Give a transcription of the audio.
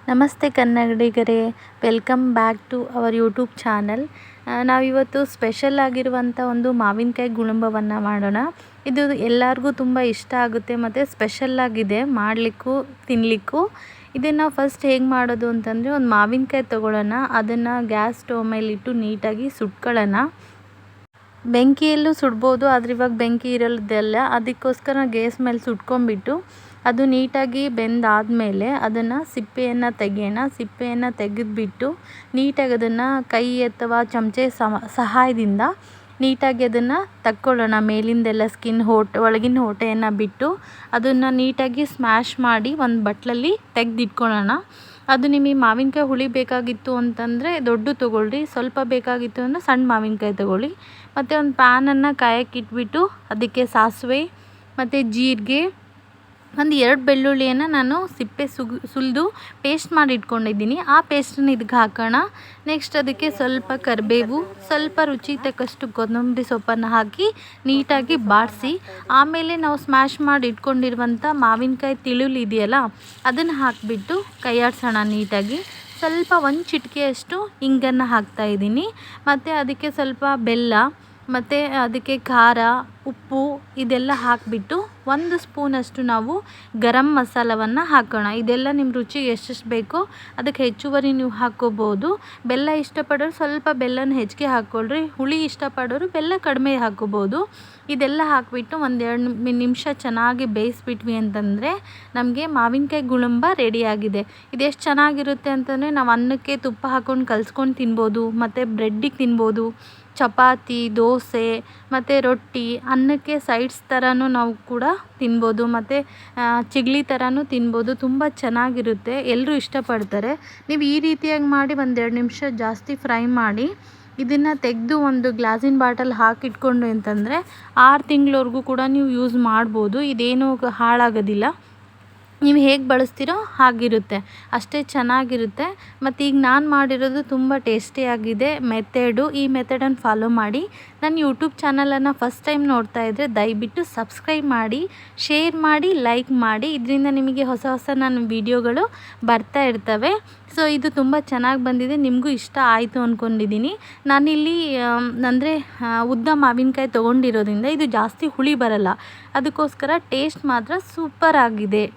ನಮಸ್ತೆ ಕನ್ನಡಿಗರೇ, welcome back to our YouTube channel. ನಾವಿವತ್ತು ಸ್ಪೆಷಲ್ ಆಗಿರುವಂಥ ಒಂದು ಮಾವಿನಕಾಯಿ ಗುಳುಂಬವನ್ನು ಮಾಡೋಣ. ಇದು ಎಲ್ಲರಿಗೂ ತುಂಬ ಇಷ್ಟ ಆಗುತ್ತೆ ಮತ್ತು ಸ್ಪೆಷಲ್ಲಾಗಿದೆ ಮಾಡಲಿಕ್ಕೂ ತಿನ್ನಲಿಕ್ಕೂ. ಇದನ್ನು ಫಸ್ಟ್ ಹೇಗೆ ಮಾಡೋದು ಅಂತಂದರೆ, ಒಂದು ಮಾವಿನಕಾಯಿ ತೊಗೊಳ್ಳೋಣ, ಅದನ್ನು ಗ್ಯಾಸ್ ಸ್ಟವ್ ಮೇಲಿಟ್ಟು ನೀಟಾಗಿ ಸುಟ್ಕೊಳ್ಳೋಣ. ಬೆಂಕಿಯಲ್ಲೂ ಸುಡ್ಬೋದು, ಆದರೆ ಇವಾಗ ಬೆಂಕಿ ಇರೋದಲ್ಲ, ಅದಕ್ಕೋಸ್ಕರ ಗ್ಯಾಸ್ ಮೇಲೆ ಸುಟ್ಕೊಂಡ್ಬಿಟ್ಟು ಅದು ನೀಟಾಗಿ ಬೆಂದಾದಮೇಲೆ ಅದನ್ನು ಸಿಪ್ಪೆಯನ್ನು ತೆಗೆಯೋಣ. ಸಿಪ್ಪೆಯನ್ನು ತೆಗೆದುಬಿಟ್ಟು ನೀಟಾಗಿ ಅದನ್ನು ಕೈ ಅಥವಾ ಚಮಚೆ ಸಹಾಯದಿಂದ ನೀಟಾಗಿ ಅದನ್ನು ತಕ್ಕೊಳ್ಳೋಣ. ಮೇಲಿಂದೆಲ್ಲ ಸ್ಕಿನ್ ಒಳಗಿನ ಹೊಟ್ಟೆಯನ್ನು ಬಿಟ್ಟು ಅದನ್ನು ನೀಟಾಗಿ ಸ್ಮ್ಯಾಶ್ ಮಾಡಿ ಒಂದು ಬಟ್ಲಲ್ಲಿ ತೆಗೆದಿಟ್ಕೊಳ್ಳೋಣ. ಅದು ನಿಮಗೆ ಮಾವಿನಕಾಯಿ ಹುಳಿ ಬೇಕಾಗಿತ್ತು ಅಂತಂದರೆ ದೊಡ್ಡ ತೊಗೊಳ್ರಿ, ಸ್ವಲ್ಪ ಬೇಕಾಗಿತ್ತು ಅಂದರೆ ಸಣ್ಣ ಮಾವಿನಕಾಯಿ ತೊಗೊಳ್ಳಿ. ಮತ್ತು ಒಂದು ಪ್ಯಾನನ್ನು ಕಾಯಕ್ಕೆ ಇಟ್ಬಿಟ್ಟು ಅದಕ್ಕೆ ಸಾಸಿವೆ ಮತ್ತು ಜೀರಿಗೆ, ಒಂದು 2 ಬೆಳ್ಳುಳ್ಳಿಯನ್ನು ನಾನು ಸಿಪ್ಪೆ ಸುಲಿದು ಪೇಸ್ಟ್ ಮಾಡಿ ಇಟ್ಕೊಂಡಿದ್ದೀನಿ. ಆ ಪೇಸ್ಟನ್ನು ಇದಕ್ಕೆ ಹಾಕೋಣ. ನೆಕ್ಸ್ಟ್ ಅದಕ್ಕೆ ಸ್ವಲ್ಪ ಕರಿಬೇವು, ಸ್ವಲ್ಪ ರುಚಿಗೆ ತಕ್ಕಷ್ಟು ಕೊತ್ತಂಬರಿ ಸೊಪ್ಪನ್ನು ಹಾಕಿ ನೀಟಾಗಿ ಬಾಡಿಸಿ, ಆಮೇಲೆ ನಾವು ಸ್ಮ್ಯಾಶ್ ಮಾಡಿ ಇಟ್ಕೊಂಡಿರುವಂಥ ಮಾವಿನಕಾಯಿ ತಿಳುಲು ಇದೆಯಲ್ಲ ಅದನ್ನು ಹಾಕಿಬಿಟ್ಟು ಕೈಯಾಡಿಸೋಣ ನೀಟಾಗಿ. ಸ್ವಲ್ಪ 1 ಚಿಟಿಕೆಯಷ್ಟು ಇಂಗನ್ನು ಹಾಕ್ತಾಯಿದ್ದೀನಿ. ಮತ್ತು ಅದಕ್ಕೆ ಸ್ವಲ್ಪ ಬೆಲ್ಲ ಮತ್ತು ಅದಕ್ಕೆ ಖಾರ, ಉಪ್ಪು ಇದೆಲ್ಲ ಹಾಕಿಬಿಟ್ಟು 1 ಸ್ಪೂನಷ್ಟು ನಾವು ಗರಂ ಮಸಾಲವನ್ನು ಹಾಕೋಣ. ಇದೆಲ್ಲ ನಿಮ್ಮ ರುಚಿಗೆ ಎಷ್ಟೆಷ್ಟು ಬೇಕೋ ಅದಕ್ಕೆ ಹೆಚ್ಚುವರಿ ನೀವು ಹಾಕ್ಕೋಬೋದು. ಬೆಲ್ಲ ಇಷ್ಟಪಡೋರು ಸ್ವಲ್ಪ ಬೆಲ್ಲನ ಹೆಚ್ಚಿಗೆ ಹಾಕ್ಕೊಳ್ರಿ, ಹುಳಿ ಇಷ್ಟಪಡೋರು ಬೆಲ್ಲ ಕಡಿಮೆ ಹಾಕ್ಕೋಬೋದು. ಇದೆಲ್ಲ ಹಾಕಿಬಿಟ್ಟು 1-2 ನಿಮಿಷ ಚೆನ್ನಾಗಿ ಬೇಯಿಸ್ಬಿಟ್ವಿ ಅಂತಂದರೆ ನಮಗೆ ಮಾವಿನಕಾಯಿ ಗುಳುಂಬ ರೆಡಿಯಾಗಿದೆ. ಇದೆಷ್ಟು ಚೆನ್ನಾಗಿರುತ್ತೆ ಅಂತಂದರೆ ನಾವು ಅನ್ನಕ್ಕೆ ತುಪ್ಪ ಹಾಕ್ಕೊಂಡು ಕಲಿಸ್ಕೊಂಡು ತಿನ್ಬೋದು, ಮತ್ತು ಬ್ರೆಡ್ಡಿಗೆ ತಿನ್ಬೋದು, ಚಪಾತಿ, ದೋಸೆ ಮತ್ತು ರೊಟ್ಟಿ, ಅನ್ನಕ್ಕೆ ಸೈಡ್ಸ್ ಥರನೂ ನಾವು ಕೂಡ ತಿನ್ಬೋದು, ಮತ್ತು ಚಿಗ್ಲಿ ಥರನೂ ತಿನ್ಬೋದು. ತುಂಬ ಚೆನ್ನಾಗಿರುತ್ತೆ, ಎಲ್ಲರೂ ಇಷ್ಟಪಡ್ತಾರೆ. ನೀವು ಈ ರೀತಿಯಾಗಿ ಮಾಡಿ 1-2 ನಿಮಿಷ ಜಾಸ್ತಿ ಫ್ರೈ ಮಾಡಿ ಇದನ್ನು ತೆಗೆದು ಒಂದು ಗ್ಲಾಸಿನ ಬಾಟಲ್ ಹಾಕಿಟ್ಕೊಂಡು ಅಂತಂದರೆ 6 ತಿಂಗಳವರೆಗೂ ಕೂಡ ನೀವು ಯೂಸ್ ಮಾಡ್ಬೋದು. ಇದೇನೂ ಹಾಳಾಗೋದಿಲ್ಲ. ನೀವು ಹೇಗೆ ಬಳಸ್ತೀರೋ ಹಾಗಿರುತ್ತೆ, ಅಷ್ಟೇ ಚೆನ್ನಾಗಿರುತ್ತೆ. ಮತ್ತು ಈಗ ನಾನು ಮಾಡಿರೋದು ತುಂಬ ಟೇಸ್ಟಿಯಾಗಿದೆ ಮೆಥಡು. ಈ ಮೆಥಡನ್ನು ಫಾಲೋ ಮಾಡಿ. ನನ್ನ ಯೂಟ್ಯೂಬ್ ಚಾನಲನ್ನು ಫಸ್ಟ್ ಟೈಮ್ ನೋಡ್ತಾ ಇದ್ದರೆ ದಯವಿಟ್ಟು ಸಬ್ಸ್ಕ್ರೈಬ್ ಮಾಡಿ, ಶೇರ್ ಮಾಡಿ, ಲೈಕ್ ಮಾಡಿ. ಇದರಿಂದ ನಿಮಗೆ ಹೊಸ ನನ್ನ ವೀಡಿಯೋಗಳು ಬರ್ತಾ ಇರ್ತವೆ. ಸೊ ಇದು ತುಂಬ ಚೆನ್ನಾಗಿ ಬಂದಿದೆ, ನಿಮಗೂ ಇಷ್ಟ ಆಯಿತು ಅಂದ್ಕೊಂಡಿದ್ದೀನಿ. ನಾನಿಲ್ಲಿ ಅಂದರೆ ಉದ್ದ ಮಾವಿನಕಾಯಿ ತೊಗೊಂಡಿರೋದ್ರಿಂದ ಇದು ಜಾಸ್ತಿ ಹುಳಿ ಬರಲ್ಲ, ಅದಕ್ಕೋಸ್ಕರ ಟೇಸ್ಟ್ ಮಾತ್ರ ಸೂಪರ್ ಆಗಿದೆ.